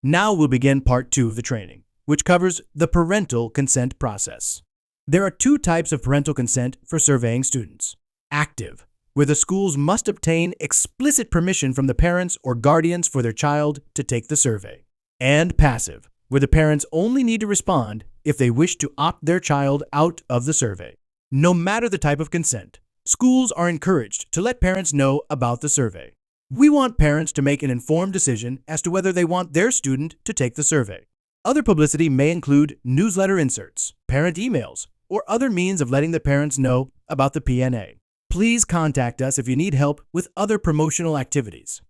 Now we'll begin part 2 of the training, which covers the parental consent process. There are two types of parental consent for surveying students. Active, where the schools must obtain explicit permission from the parents or guardians for their child to take the survey. And passive, where the parents only need to respond if they wish to opt their child out of the survey. No matter the type of consent, schools are encouraged to let parents know about the survey. We want parents to make an informed decision as to whether they want their student to take the survey. Other publicity may include newsletter inserts, parent emails, or other means of letting the parents know about the PNA. Please contact us if you need help with other promotional activities.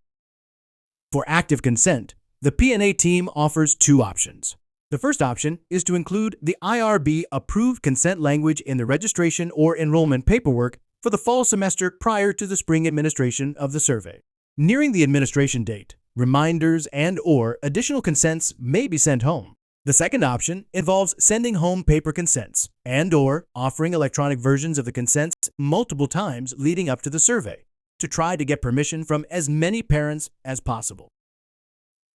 For active consent, the PNA team offers two options. The first option is to include the IRB-approved consent language in the registration or enrollment paperwork for the fall semester prior to the spring administration of the survey. Nearing the administration date, reminders and/or additional consents may be sent home. The second option involves sending home paper consents and/or offering electronic versions of the consents multiple times leading up to the survey to try to get permission from as many parents as possible.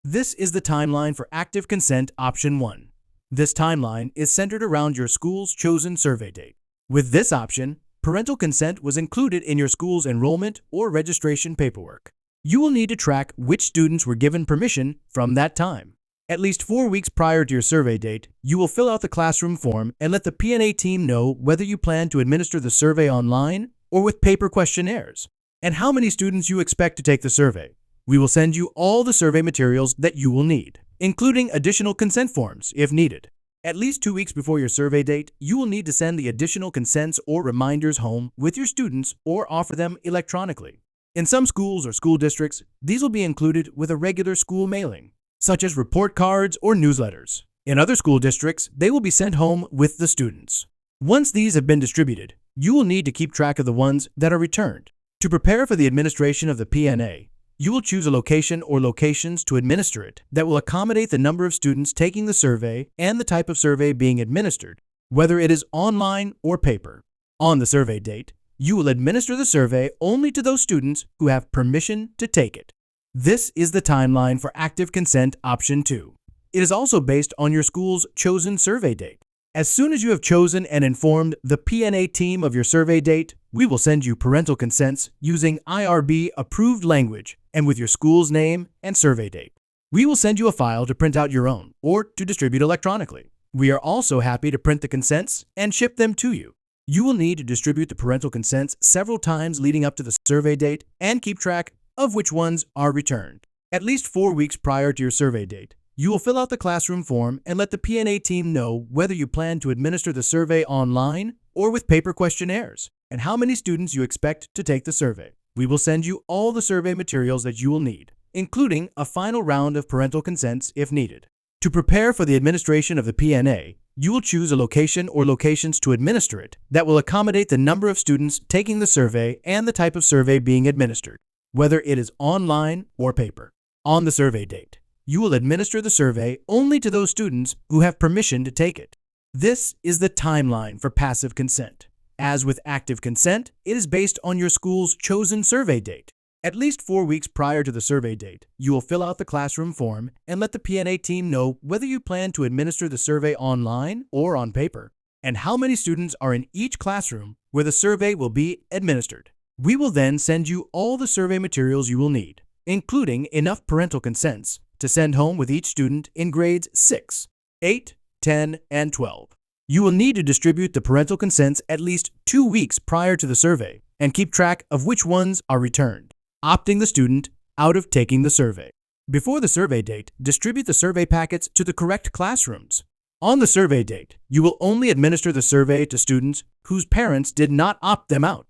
This is the timeline for active consent option 1. This timeline is centered around your school's chosen survey date. With this option, parental consent was included in your school's enrollment or registration paperwork. You will need to track which students were given permission from that time. At least 4 weeks prior to your survey date, you will fill out the classroom form and let the PNA team know whether you plan to administer the survey online or with paper questionnaires, and how many students you expect to take the survey. We will send you all the survey materials that you will need, including additional consent forms if needed. At least 2 weeks before your survey date, you will need to send the additional consents or reminders home with your students or offer them electronically. In some schools or school districts, these will be included with a regular school mailing, such as report cards or newsletters. In other school districts, they will be sent home with the students. Once these have been distributed, you will need to keep track of the ones that are returned. To prepare for the administration of the PNA, you will choose a location or locations to administer it that will accommodate the number of students taking the survey and the type of survey being administered, whether it is online or paper. On the survey date, you will administer the survey only to those students who have permission to take it. This is the timeline for active consent option 2. It is also based on your school's chosen survey date. As soon as you have chosen and informed the PNA team of your survey date, we will send you parental consents using IRB-approved language and with your school's name and survey date. We will send you a file to print out your own or to distribute electronically. We are also happy to print the consents and ship them to you. You will need to distribute the parental consents several times leading up to the survey date and keep track of which ones are returned. At least 4 weeks prior to your survey date, you will fill out the classroom form and let the PNA team know whether you plan to administer the survey online or with paper questionnaires, and how many students you expect to take the survey. We will send you all the survey materials that you will need, including a final round of parental consents if needed. To prepare for the administration of the PNA, you will choose a location or locations to administer it that will accommodate the number of students taking the survey and the type of survey being administered, whether it is online or paper. On the survey date, you will administer the survey only to those students who have permission to take it. This is the timeline for passive consent. As with active consent, it is based on your school's chosen survey date. At least 4 weeks prior to the survey date, you will fill out the classroom form and let the PNA team know whether you plan to administer the survey online or on paper, and how many students are in each classroom where the survey will be administered. We will then send you all the survey materials you will need, including enough parental consents to send home with each student in grades 6, 8, 10, and 12. You will need to distribute the parental consents at least 2 weeks prior to the survey and keep track of which ones are returned, opting the student out of taking the survey. Before the survey date, distribute the survey packets to the correct classrooms. On the survey date, you will only administer the survey to students whose parents did not opt them out.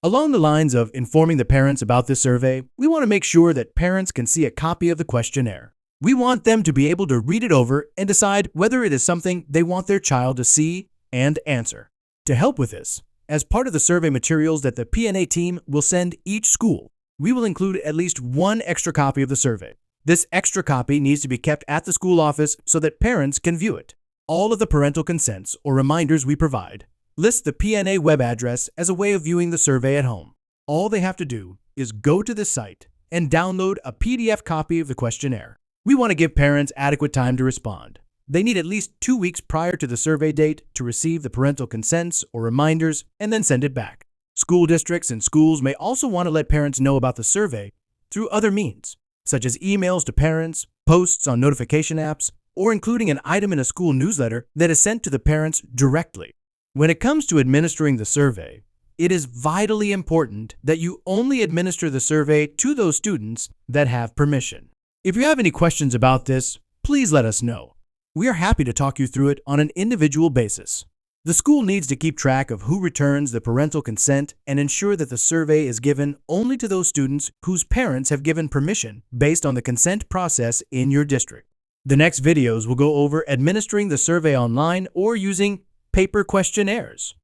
Along the lines of informing the parents about this survey, we want to make sure that parents can see a copy of the questionnaire. We want them to be able to read it over and decide whether it is something they want their child to see and answer. To help with this, as part of the survey materials that the PNA team will send each school, we will include at least one extra copy of the survey. This extra copy needs to be kept at the school office so that parents can view it. All of the parental consents or reminders we provide list the PNA web address as a way of viewing the survey at home. All they have to do is go to this site and download a PDF copy of the questionnaire. We want to give parents adequate time to respond. They need at least 2 weeks prior to the survey date to receive the parental consents or reminders and then send it back. School districts and schools may also want to let parents know about the survey through other means, such as emails to parents, posts on notification apps, or including an item in a school newsletter that is sent to the parents directly. When it comes to administering the survey, it is vitally important that you only administer the survey to those students that have permission. If you have any questions about this, please let us know. We are happy to talk you through it on an individual basis. The school needs to keep track of who returns the parental consent and ensure that the survey is given only to those students whose parents have given permission based on the consent process in your district. The next videos will go over administering the survey online or using paper questionnaires.